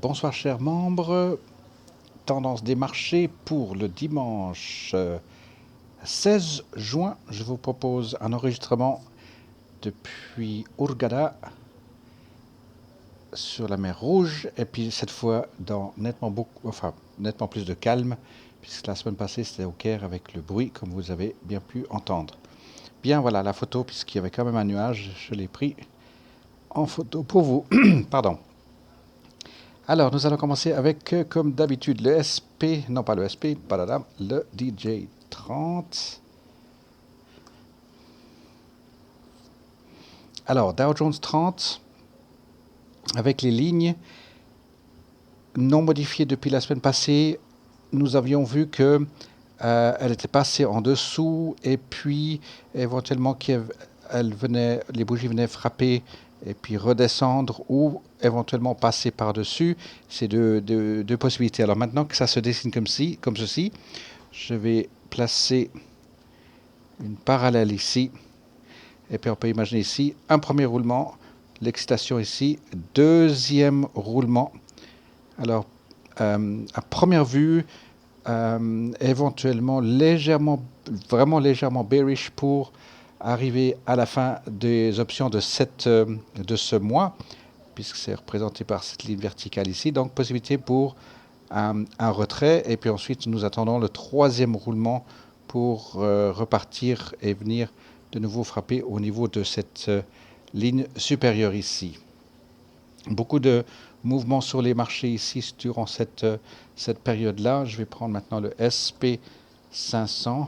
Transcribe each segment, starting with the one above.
Bonsoir chers membres, tendance des marchés pour le dimanche 16 juin. Je vous propose un enregistrement depuis Hurghada sur la mer Rouge et puis cette fois dans nettement plus de calme puisque la semaine passée c'était au Caire avec le bruit comme vous avez bien pu entendre. Bien voilà la photo puisqu'il y avait quand même un nuage, je l'ai pris en photo pour vous. Pardon. Alors, nous allons commencer avec, comme d'habitude, le SP, non pas le SP, le DJ30. Alors, Dow Jones 30, avec les lignes non modifiées depuis la semaine passée, nous avions vu que elle était passée en dessous et puis éventuellement les bougies venaient frapper et puis redescendre ou éventuellement passer par-dessus. C'est deux possibilités. Alors maintenant que ça se dessine comme ceci, je vais placer une parallèle ici. Et puis on peut imaginer ici un premier roulement, l'excitation ici, deuxième roulement. Alors à première vue, éventuellement vraiment légèrement bearish pour arriver à la fin des options de ce mois, puisque c'est représenté par cette ligne verticale ici. Donc possibilité pour un retrait. Et puis ensuite, nous attendons le troisième roulement pour repartir et venir de nouveau frapper au niveau de cette ligne supérieure ici. Beaucoup de mouvements sur les marchés ici durant cette période-là. Je vais prendre maintenant le SP500.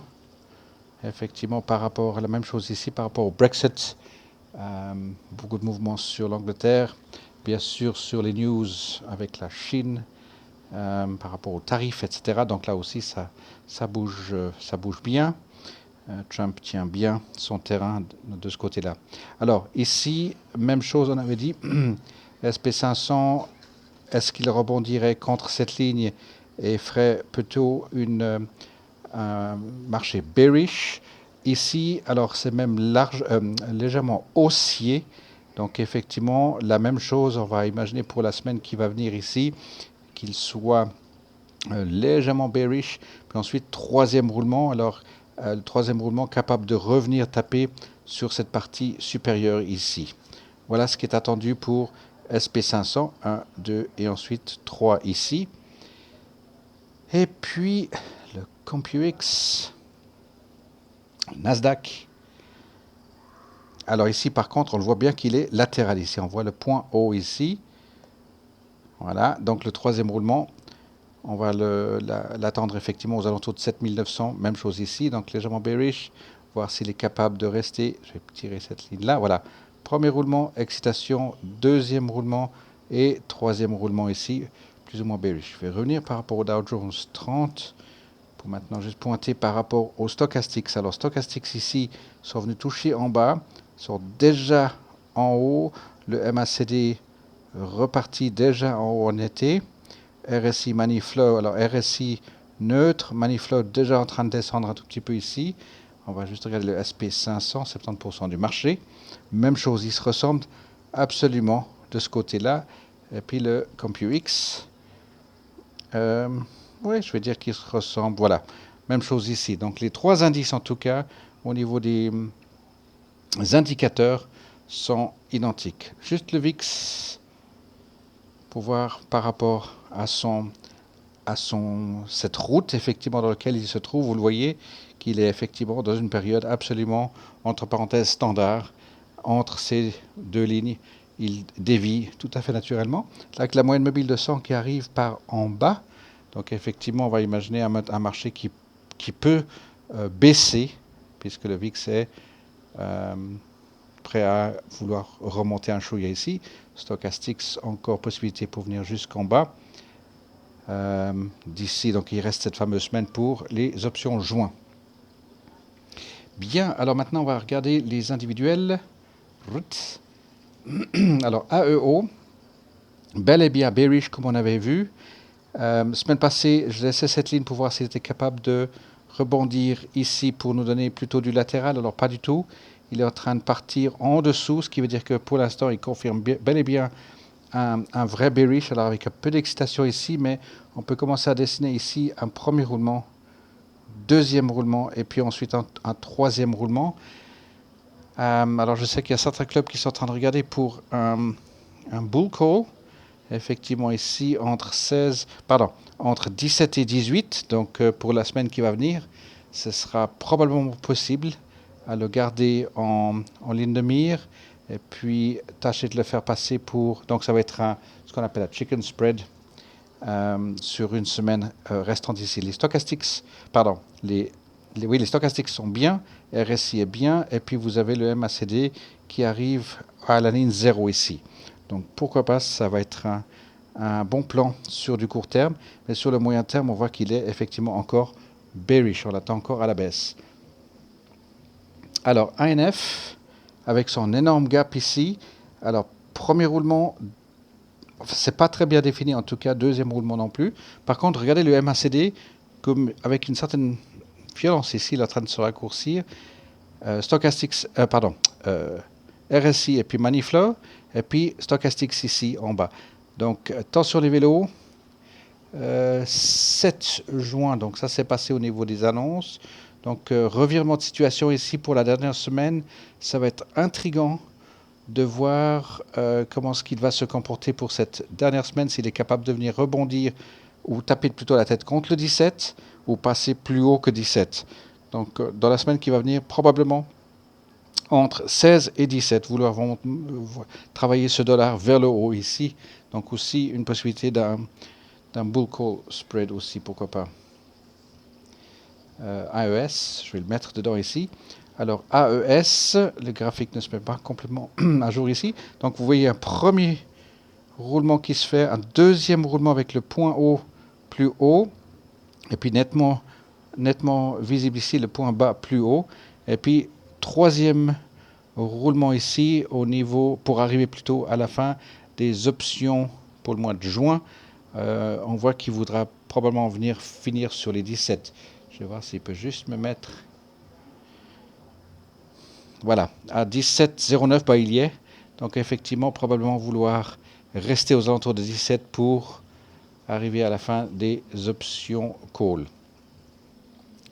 Effectivement, par rapport à la même chose ici, par rapport au Brexit, beaucoup de mouvements sur l'Angleterre, bien sûr sur les news avec la Chine, par rapport aux tarifs, etc. Donc là aussi, ça bouge bien. Trump tient bien son terrain de ce côté-là. Alors ici, même chose, on avait dit, SP500, est-ce qu'il rebondirait contre cette ligne et ferait plutôt un marché bearish? Ici, alors c'est même légèrement haussier. Donc effectivement, la même chose, on va imaginer pour la semaine qui va venir ici, qu'il soit légèrement bearish, puis ensuite troisième roulement. Alors le troisième roulement capable de revenir taper sur cette partie supérieure ici. Voilà ce qui est attendu pour SP500, 1, 2 et ensuite 3 ici. Et puis le CompuX, Nasdaq. Alors ici par contre on le voit bien qu'il est latéral ici, on voit le point haut ici. Voilà, donc le troisième roulement, on va l'attendre effectivement aux alentours de 7900, même chose ici, donc légèrement bearish, voir s'il est capable de rester. Je vais tirer cette ligne-là, voilà. Premier roulement, excitation, deuxième roulement et troisième roulement ici, plus ou moins bearish. Je vais revenir par rapport au Dow Jones 30, pour maintenant juste pointer par rapport au Stochastics. Alors Stochastics ici sont venus toucher en bas, sont déjà en haut, le MACD reparti déjà en haut en été. RSI Money Flow, alors RSI neutre, Money Flow déjà en train de descendre un tout petit peu ici. On va juste regarder le SP500, 70% du marché. Même chose, ils se ressemblent absolument de ce côté-là. Et puis le CompuX, oui, je vais dire qu'ils se ressemblent. Voilà, même chose ici. Donc les trois indices en tout cas, au niveau des indicateurs, sont identiques. Juste le VIX, pour voir par rapport à cette route effectivement dans laquelle il se trouve, vous le voyez qu'il est effectivement dans une période absolument, entre parenthèses, standard. Entre ces deux lignes, il dévie tout à fait naturellement. Avec la moyenne mobile de 100 qui arrive par en bas, donc effectivement on va imaginer un marché qui peut baisser, puisque le VIX est prêt à vouloir remonter un chouïa ici. Stochastics, encore possibilité pour venir jusqu'en bas. D'ici, donc il reste cette fameuse semaine pour les options juin. Bien, alors maintenant on va regarder les individuels. Alors AEO, bel et bien bearish comme on avait vu. Semaine passée, je laissais cette ligne pour voir s'il était capable de rebondir ici pour nous donner plutôt du latéral. Alors pas du tout. Il est en train de partir en dessous, ce qui veut dire que pour l'instant il confirme bel et bien un vrai bearish, alors avec un peu d'excitation ici, mais on peut commencer à dessiner ici un premier roulement, deuxième roulement, et puis ensuite un troisième roulement. Alors je sais qu'il y a certains clubs qui sont en train de regarder pour un bull call, effectivement ici entre 17 et 18, donc pour la semaine qui va venir, ce sera probablement possible à le garder en ligne de mire, et puis tâcher de le faire passer pour, donc ça va être ce qu'on appelle un chicken spread sur une semaine restante ici. Les stochastics, pardon, oui, les stochastics sont bien, RSI est bien, et puis vous avez le MACD qui arrive à la ligne 0 ici. Donc pourquoi pas, ça va être un bon plan sur du court terme, mais sur le moyen terme, on voit qu'il est effectivement encore bearish, on l'attend encore à la baisse. Alors ANF, avec son énorme gap ici, alors premier roulement, c'est pas très bien défini en tout cas, deuxième roulement non plus. Par contre, regardez le MACD, comme avec une certaine violence ici, il est en train de se raccourcir. Stochastics, RSI et puis Money Flow, et puis Stochastics ici en bas. Donc, tension les vélos, 7 juin, donc ça s'est passé au niveau des annonces. Donc, revirement de situation ici pour la dernière semaine, ça va être intriguant de voir comment ce qu'il va se comporter pour cette dernière semaine, s'il est capable de venir rebondir ou taper plutôt la tête contre le 17 ou passer plus haut que 17. Donc, dans la semaine qui va venir, probablement entre 16 et 17, vouloir travailler ce dollar vers le haut ici. Donc aussi une possibilité d'un bull call spread aussi, pourquoi pas. AES, je vais le mettre dedans ici. Alors AES, le graphique ne se met pas complètement à jour ici. Donc vous voyez un premier roulement qui se fait, un deuxième roulement avec le point haut plus haut, et puis nettement visible ici le point bas plus haut, et puis troisième roulement ici au niveau, pour arriver plutôt à la fin des options pour le mois de juin. On voit qu'il voudra probablement finir sur les 17. Je vais voir s'il peut juste me mettre... Voilà, à 17,09, bah, il y est. Donc effectivement, probablement vouloir rester aux alentours de 17 pour arriver à la fin des options call.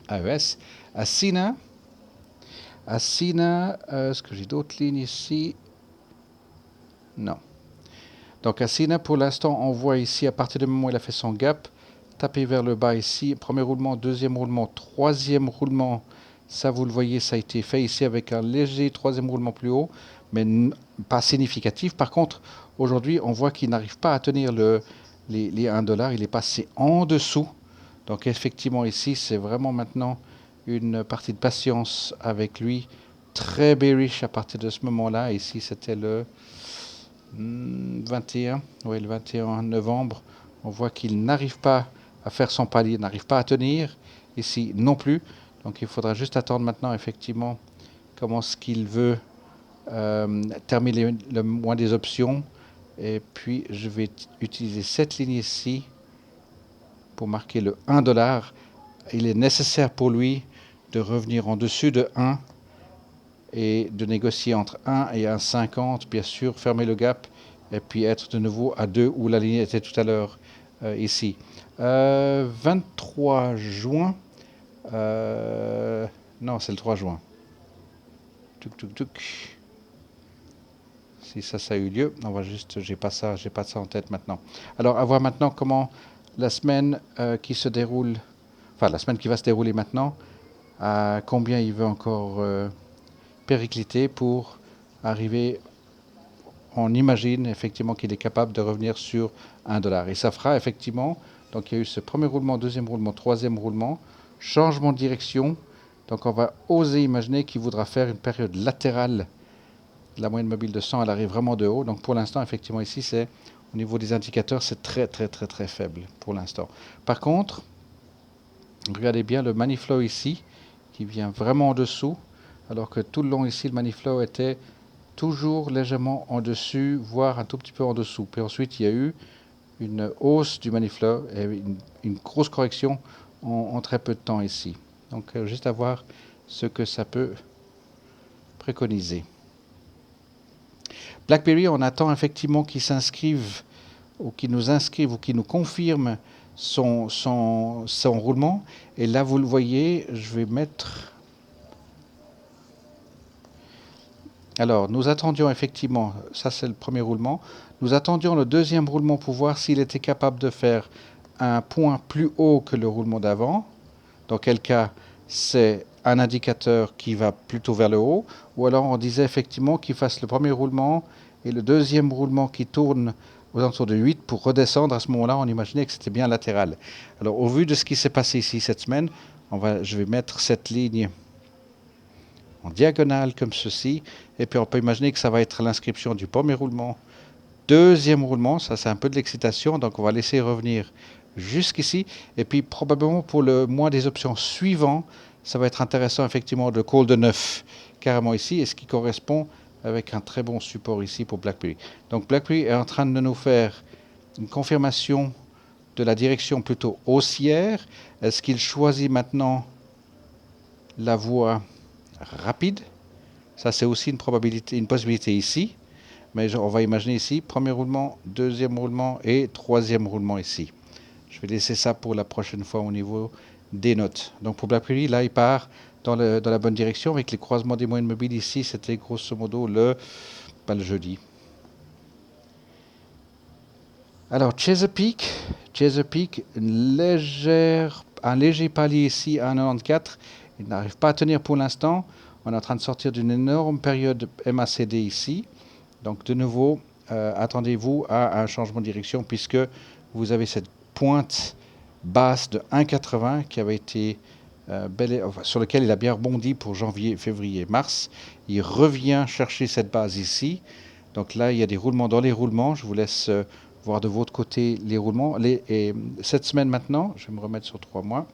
AES. Asina. Est-ce que j'ai d'autres lignes ici? Non. Donc Asina, pour l'instant, on voit ici, à partir du moment où il a fait son gap, taper vers le bas ici. Premier roulement, deuxième roulement, troisième roulement. Ça, vous le voyez, ça a été fait ici avec un léger troisième roulement plus haut, mais pas significatif. Par contre, aujourd'hui, on voit qu'il n'arrive pas à tenir les 1 $. Il est passé en dessous. Donc effectivement, ici, c'est vraiment maintenant une partie de patience avec lui. Très bearish à partir de ce moment-là. Ici, c'était le 21, oui, le 21 novembre. On voit qu'il n'arrive pas à faire son palier, n'arrive pas à tenir. Ici non plus. Donc il faudra juste attendre maintenant effectivement comment ce qu'il veut terminer le mois des options. Et puis je vais utiliser cette ligne ici pour marquer le 1 $. Il est nécessaire pour lui de revenir en dessus de 1 et de négocier entre 1 et 1,50, bien sûr, fermer le gap et puis être de nouveau à 2 où la ligne était tout à l'heure ici. 23 juin, non, c'est le 3 juin. Si ça a eu lieu, on va juste, j'ai pas ça en tête maintenant. Alors, à voir maintenant comment la semaine qui se déroule, enfin la semaine qui va se dérouler maintenant, à combien il veut encore péricliter pour arriver. On imagine effectivement qu'il est capable de revenir sur 1 $. Et ça fera effectivement, donc il y a eu ce premier roulement, deuxième roulement, troisième roulement, changement de direction. Donc on va oser imaginer qu'il voudra faire une période latérale. La moyenne mobile de 100, elle arrive vraiment de haut. Donc pour l'instant, effectivement ici, c'est au niveau des indicateurs, c'est très très très très faible pour l'instant. Par contre, regardez bien le money flow ici, qui vient vraiment en dessous, alors que tout le long ici, le money flow était toujours légèrement en dessus, voire un tout petit peu en dessous. Puis ensuite, il y a eu une hausse du money flow et une grosse correction en très peu de temps ici. Donc, juste à voir ce que ça peut préconiser. BlackBerry, on attend effectivement qu'ils s'inscrivent ou qu'ils nous inscrivent ou qu'ils nous confirment son roulement. Et là, vous le voyez, je vais mettre... Alors, nous attendions effectivement, ça c'est le premier roulement, nous attendions le deuxième roulement pour voir s'il était capable de faire un point plus haut que le roulement d'avant. Dans quel cas, c'est un indicateur qui va plutôt vers le haut, ou alors on disait effectivement qu'il fasse le premier roulement et le deuxième roulement qui tourne aux alentours de 8 pour redescendre. À ce moment-là, on imaginait que c'était bien latéral. Alors, au vu de ce qui s'est passé ici cette semaine, je vais mettre cette ligne en diagonale comme ceci, et puis on peut imaginer que ça va être l'inscription du premier roulement, deuxième roulement, ça c'est un peu de l'excitation, donc on va laisser revenir jusqu'ici, et puis probablement pour le mois des options suivants, ça va être intéressant effectivement de call de 9 carrément ici, et ce qui correspond avec un très bon support ici pour BlackBerry. Donc BlackBerry est en train de nous faire une confirmation de la direction plutôt haussière. Est-ce qu'il choisit maintenant la voie rapide? Ça c'est aussi une possibilité ici, mais on va imaginer ici, premier roulement, deuxième roulement et troisième roulement ici. Je vais laisser ça pour la prochaine fois au niveau des notes. Donc pour BlackBerry, là il part dans la bonne direction avec les croisements des moyennes mobiles ici, c'était grosso modo le jeudi. Alors Chesapeake, un léger palier ici à 1,94. Il n'arrive pas à tenir pour l'instant. On est en train de sortir d'une énorme période MACD ici. Donc de nouveau, attendez-vous à un changement de direction puisque vous avez cette pointe basse de 1,80 qui avait été sur lequel il a bien rebondi pour janvier, février, mars. Il revient chercher cette base ici. Donc là, il y a des roulements dans les roulements. Je vous laisse voir de votre côté les roulements. Et cette semaine maintenant, je vais me remettre sur 3 mois.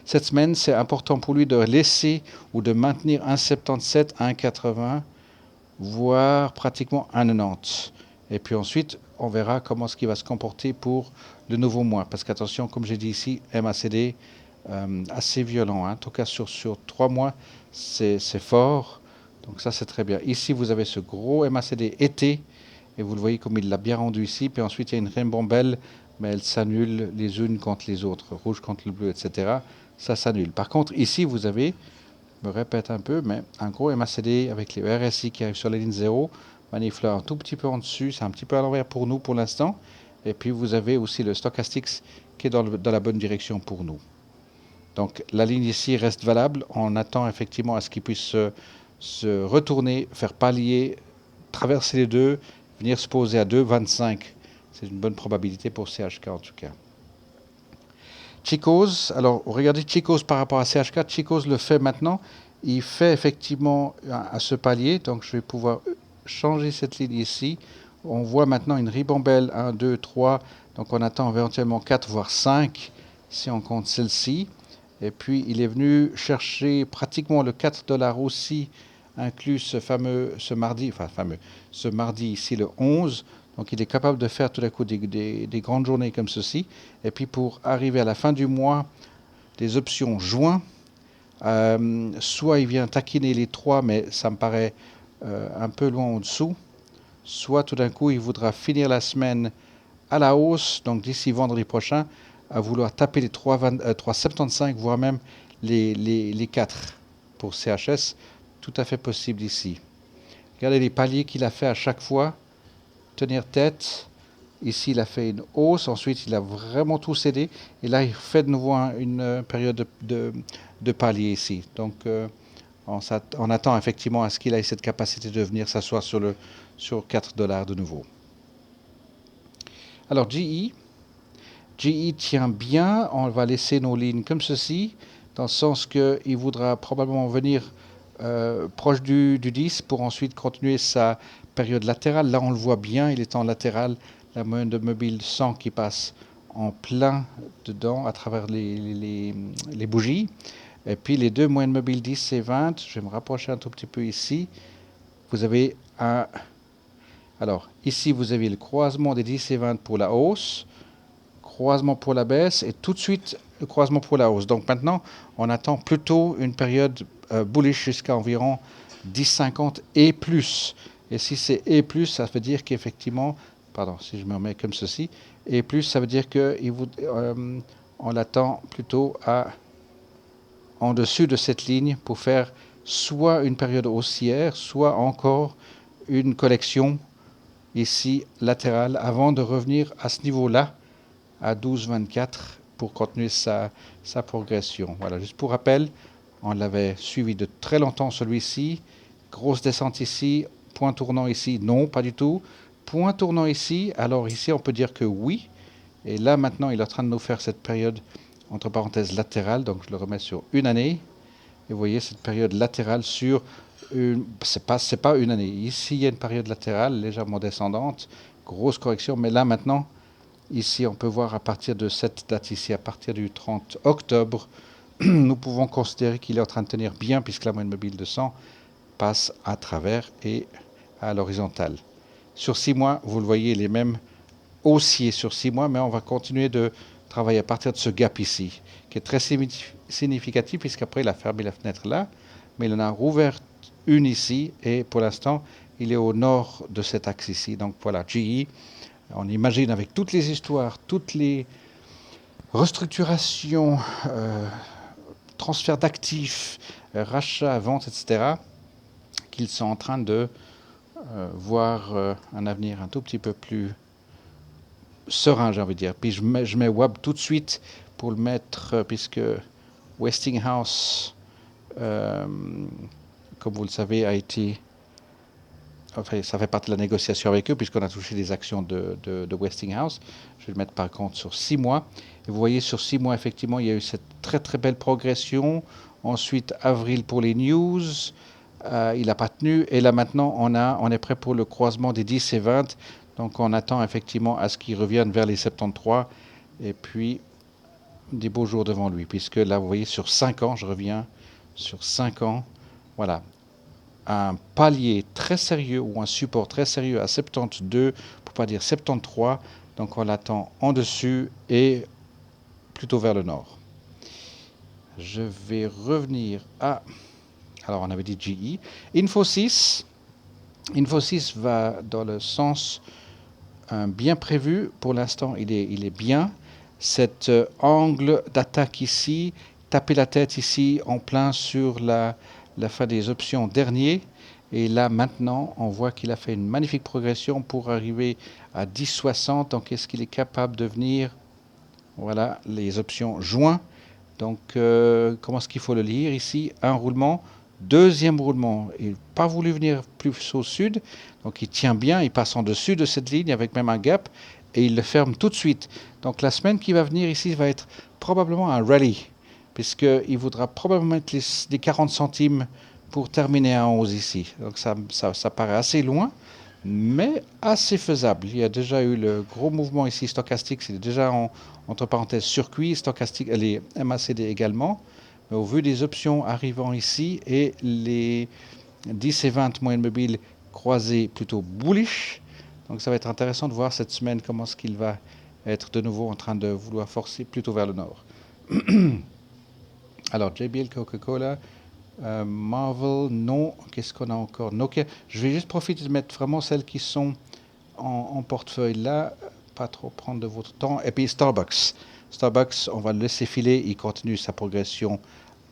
Cette semaine, c'est important pour lui de laisser ou de maintenir 1,77, 1,80, voire pratiquement 1,90. Et puis ensuite, on verra comment ce qui va se comporter pour le nouveau mois. Parce qu'attention, comme j'ai dit ici, MACD assez violent. En tout cas, sur 3 mois, c'est fort. Donc ça, c'est très bien. Ici, vous avez ce gros MACD été. Et vous le voyez comme il l'a bien rendu ici. Puis ensuite, il y a une ribambelle, mais elle s'annule les unes contre les autres. Rouge contre le bleu, etc. Ça s'annule. Par contre, ici, vous avez, je me répète un peu, mais un gros MACD avec les RSI qui arrivent sur la ligne 0. Manifleur un tout petit peu en dessus. C'est un petit peu à l'envers pour nous pour l'instant. Et puis, vous avez aussi le Stochastics qui est dans la bonne direction pour nous. Donc, la ligne ici reste valable. On attend effectivement à ce qu'il puisse se retourner, faire palier, traverser les deux, venir se poser à 2,25. C'est une bonne probabilité pour CHK en tout cas. Chicos, alors regardez Chicos par rapport à CHK. Chicos le fait maintenant. Il fait effectivement à ce palier. Donc je vais pouvoir changer cette ligne ici. On voit maintenant une ribambelle 1, 2, 3. Donc on attend éventuellement 4 voire 5 si on compte celle-ci. Et puis il est venu chercher pratiquement le 4 $ aussi, inclus ce mardi ici le 11. Donc il est capable de faire tout à coup des grandes journées comme ceci. Et puis pour arriver à la fin du mois, des options juin, soit il vient taquiner les 3, mais ça me paraît un peu loin en dessous. Soit tout d'un coup il voudra finir la semaine à la hausse, donc d'ici vendredi prochain, à vouloir taper les 3,75, voire même les 4 pour CHS. Tout à fait possible ici. Regardez les paliers qu'il a fait à chaque fois. Tenir tête. Ici, il a fait une hausse. Ensuite, il a vraiment tout cédé. Et là, il fait de nouveau une période de palier ici. Donc, on attend effectivement à ce qu'il ait cette capacité de venir s'asseoir sur 4 $ de nouveau. Alors, GE tient bien. On va laisser nos lignes comme ceci, dans le sens qu'il voudra probablement venir proche du 10 pour ensuite continuer sa période latérale. Là, on le voit bien, il est en latéral. La moyenne de mobile 100 qui passe en plein dedans à travers les bougies. Et puis les deux moyennes mobiles 10 et 20, je vais me rapprocher un tout petit peu ici. Vous avez alors ici, vous avez le croisement des 10 et 20 pour la hausse, croisement pour la baisse et tout de suite le croisement pour la hausse. Donc maintenant, on attend plutôt une période bullish jusqu'à environ 10,50 et plus. Et si c'est E+, ça veut dire qu'effectivement, pardon, si je me remets comme ceci, E+, ça veut dire on l'attend plutôt en dessus de cette ligne pour faire soit une période haussière, soit encore une collection ici latérale avant de revenir à ce niveau-là, à 12,24 pour continuer sa progression. Voilà, juste pour rappel, on l'avait suivi de très longtemps celui-ci. Grosse descente ici, point tournant ici, non, pas du tout. Point tournant ici, alors ici on peut dire que oui. Et là maintenant il est en train de nous faire cette période entre parenthèses latérale, donc je le remets sur une année. Et vous voyez cette période latérale sur c'est pas une année. Ici il y a une période latérale légèrement descendante, grosse correction, mais là maintenant, ici on peut voir à partir de cette date ici, à partir du 30 octobre, nous pouvons considérer qu'il est en train de tenir bien puisque la moyenne mobile de 100 passe à travers et à l'horizontale. Sur 6 mois, vous le voyez, les mêmes haussiers sur 6 mois, mais on va continuer de travailler à partir de ce gap ici, qui est très significatif puisqu'après il a fermé la fenêtre là, mais il en a rouvert une ici et pour l'instant il est au nord de cet axe ici. Donc voilà, GE, on imagine avec toutes les histoires, toutes les restructurations, transfert d'actifs, rachats, ventes, etc., qu'ils sont en train de voir un avenir un tout petit peu plus serein, j'ai envie de dire. Puis je mets WAB tout de suite pour le mettre, puisque Westinghouse, comme vous le savez, a été... Enfin, ça fait partie de la négociation avec eux, puisqu'on a touché les actions de Westinghouse. Je vais le mettre par contre sur 6 mois. Et vous voyez, sur 6 mois, effectivement, il y a eu cette très très belle progression. Ensuite, avril pour les news. Il n'a pas tenu. Et là, maintenant, on est prêt pour le croisement des 10 et 20. Donc, on attend effectivement à ce qu'il revienne vers les 73. Et puis, des beaux jours devant lui. Puisque là, vous voyez, sur 5 ans, je reviens sur 5 ans. Voilà. Un palier très sérieux ou un support très sérieux à 72, pour pas dire 73. Donc, on l'attend en dessus et plutôt vers le nord. Je vais revenir à... Alors, on avait dit GE. Infosys. Infosys va dans le sens bien prévu. Pour l'instant, il est bien. Cet angle d'attaque ici, taper la tête ici en plein sur la fin des options dernier. Et là, maintenant, on voit qu'il a fait une magnifique progression pour arriver à 10,60. Donc, est-ce qu'il est capable de venir... Voilà, les options juin. Donc, comment est-ce qu'il faut le lire ici? Un roulement. Deuxième roulement, il n'a pas voulu venir plus au sud, donc il tient bien, il passe en dessus de cette ligne avec même un gap, et il le ferme tout de suite. Donc la semaine qui va venir ici va être probablement un rallye, puisqu'il voudra probablement mettre les 40 centimes pour terminer à 11 ici. Donc ça paraît assez loin, mais assez faisable. Il y a déjà eu le gros mouvement ici stochastique, c'est déjà entre parenthèses circuit, stochastique, les MACD également. Au vu des options arrivant ici et les 10 et 20 moyennes mobiles croisées plutôt bullish. Donc ça va être intéressant de voir cette semaine comment est-ce qu'il va être de nouveau en train de vouloir forcer plutôt vers le nord. Alors JBL, Coca-Cola, Marvel, non. Qu'est-ce qu'on a encore? Nokia. Je vais juste profiter de mettre vraiment celles qui sont en portefeuille là. Pas trop prendre de votre temps. Et puis Starbucks. Starbucks, on va le laisser filer. Il continue sa progression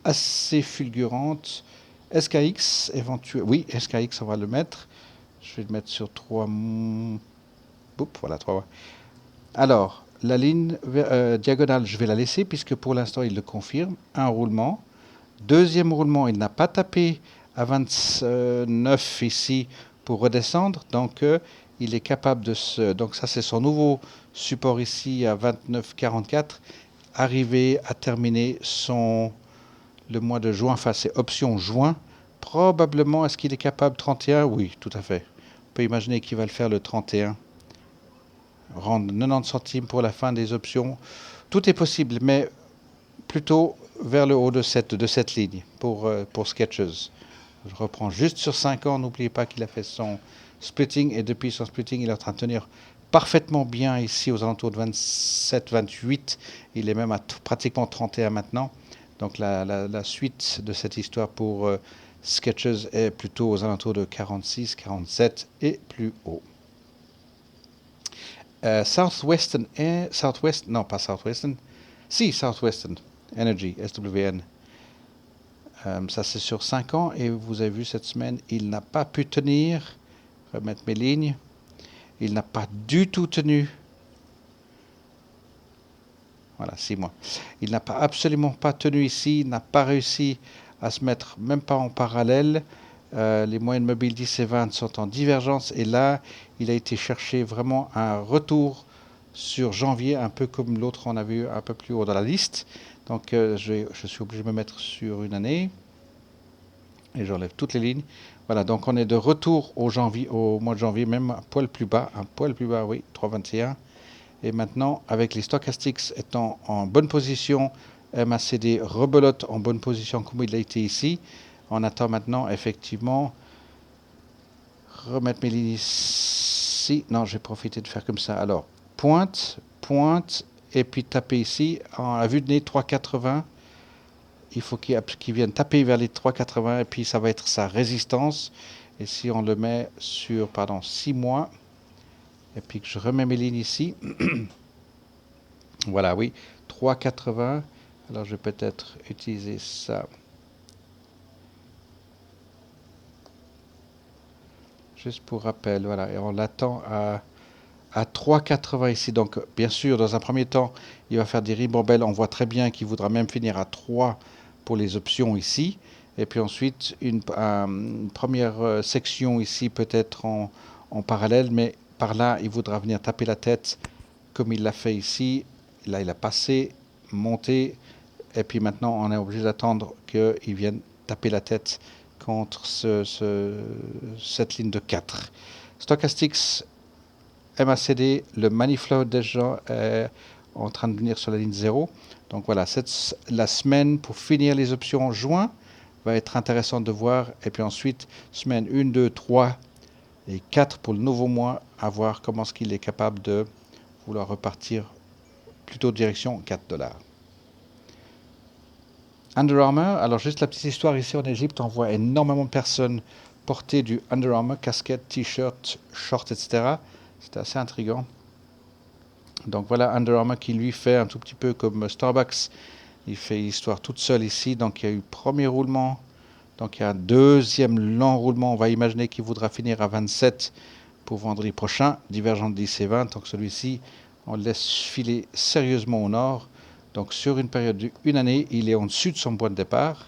assez fulgurante. SKX, éventuellement. Oui, SKX, on va le mettre. Je vais le mettre sur 3. Voilà, 3. Alors, la ligne diagonale, je vais la laisser puisque pour l'instant, il le confirme. Un roulement. Deuxième roulement, il n'a pas tapé à 29 ici pour redescendre. Donc, il est capable de se... Donc, ça, c'est son nouveau support ici à 29,44. Arriver à terminer le mois de juin, enfin c'est option juin, probablement, est-ce qu'il est capable 31? Oui, tout à fait. On peut imaginer qu'il va le faire le 31. Rendre 90 centimes pour la fin des options. Tout est possible, mais plutôt vers le haut de cette ligne pour Sketches. Je reprends juste sur 5 ans. N'oubliez pas qu'il a fait son splitting et depuis son splitting, il est en train de tenir parfaitement bien ici aux alentours de 27, 28. Il est même à pratiquement 31 maintenant. Donc la suite de cette histoire pour Sketches est plutôt aux alentours de 46, 47 et plus haut. Southwestern Energy, SWN. Ça c'est sur 5 ans et vous avez vu cette semaine, il n'a pas pu tenir. Remettre mes lignes. Il n'a pas du tout tenu. Voilà, 6 mois. Il n'a pas absolument pas tenu ici. Il n'a pas réussi à se mettre même pas en parallèle. Les moyennes mobiles 10 et 20 sont en divergence. Et là, il a été chercher vraiment un retour sur janvier, un peu comme l'autre on a vu un peu plus haut dans la liste. Donc je suis obligé de me mettre sur une année. Et j'enlève toutes les lignes. Voilà, donc on est de retour au mois de janvier, même un poil plus bas, oui, 3,21. Et maintenant, avec les stochastics étant en bonne position, MACD rebelote en bonne position comme il a été ici. On attend maintenant effectivement remettre mes lignes ici. Non, j'ai profité de faire comme ça. Alors, pointe, et puis taper ici, à vue de nez 3,80. Il faut qu'il vienne taper vers les 3,80 et puis ça va être sa résistance. Et si on le met sur 6 mois, et puis que je remets mes lignes ici, voilà, oui, 3,80. Alors je vais peut-être utiliser ça. Juste pour rappel, voilà, et on l'attend à 3,80 ici. Donc bien sûr, dans un premier temps, il va faire des ribambelles. On voit très bien qu'il voudra même finir à 3 pour les options ici. Et puis ensuite, une première section ici peut-être en parallèle, mais par là, il voudra venir taper la tête comme il l'a fait ici. Là, il a passé, monté, et puis maintenant, on est obligé d'attendre qu'il vienne taper la tête contre cette ligne de 4. Stochastics, MACD, le money flow déjà est en train de venir sur la ligne 0. Donc voilà, la semaine pour finir les options en juin va être intéressante de voir. Et puis ensuite, semaine 1, 2, 3 et 4 pour le nouveau mois, à voir comment est-ce qu'il est capable de vouloir repartir plutôt direction 4 $. Under Armour, alors juste la petite histoire, ici en Égypte, on voit énormément de personnes porter du Under Armour, casquette, t-shirt, short, etc. C'est assez intriguant. Donc voilà Under Armour qui lui fait un tout petit peu comme Starbucks. Il fait l'histoire toute seule ici. Donc il y a eu premier roulement. Donc il y a un deuxième long roulement. On va imaginer qu'il voudra finir à 27 pour vendredi prochain. Divergent de 10 et 20. Donc celui-ci, on le laisse filer sérieusement au nord. Donc sur une période d'une année, il est en dessus de son point de départ.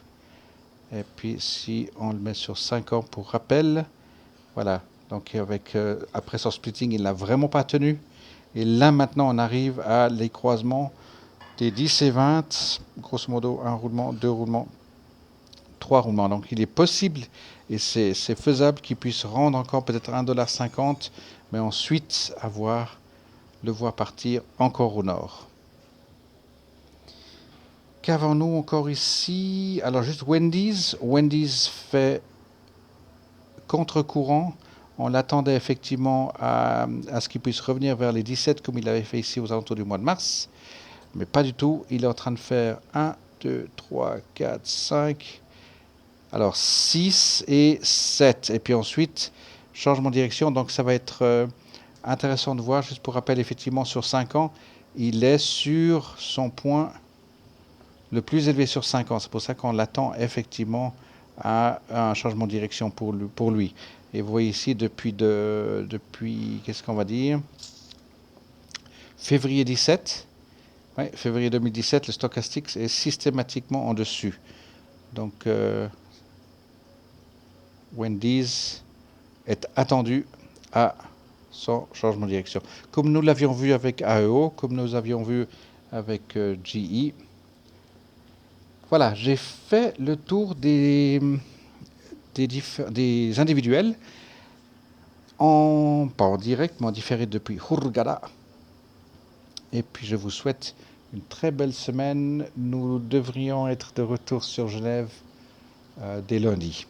Et puis si on le met sur 5 ans pour rappel, voilà. Donc après son splitting, il n'a vraiment pas tenu. Et là, maintenant, on arrive à les croisements des 10 et 20, grosso modo, un roulement, 2 roulements, 3 roulements. Donc, il est possible et c'est faisable qu'il puisse rendre encore peut-être 1,50 $, mais ensuite le voir partir encore au nord. Qu'avons-nous encore ici? Alors, juste Wendy's. Wendy's fait contre-courant. On l'attendait effectivement à ce qu'il puisse revenir vers les 17 comme il avait fait ici aux alentours du mois de mars. Mais pas du tout. Il est en train de faire 1, 2, 3, 4, 5. Alors 6 et 7. Et puis ensuite, changement de direction. Donc ça va être intéressant de voir. Juste pour rappel, effectivement, sur 5 ans, il est sur son point le plus élevé sur 5 ans. C'est pour ça qu'on l'attend effectivement à un changement de direction pour lui. Et vous voyez ici, depuis qu'est-ce qu'on va dire, février 17, ouais, février 2017, le stochastique est systématiquement en dessus. Donc, Wendy's est attendu à son changement de direction. Comme nous l'avions vu avec AEO, comme nous avions vu avec GE. Voilà, j'ai fait le tour des individuels, pas en direct, mais en différé depuis Hurghada. Et puis je vous souhaite une très belle semaine. Nous devrions être de retour sur Genève dès lundi.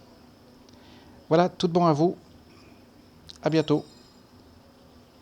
Voilà, tout bon à vous. À bientôt.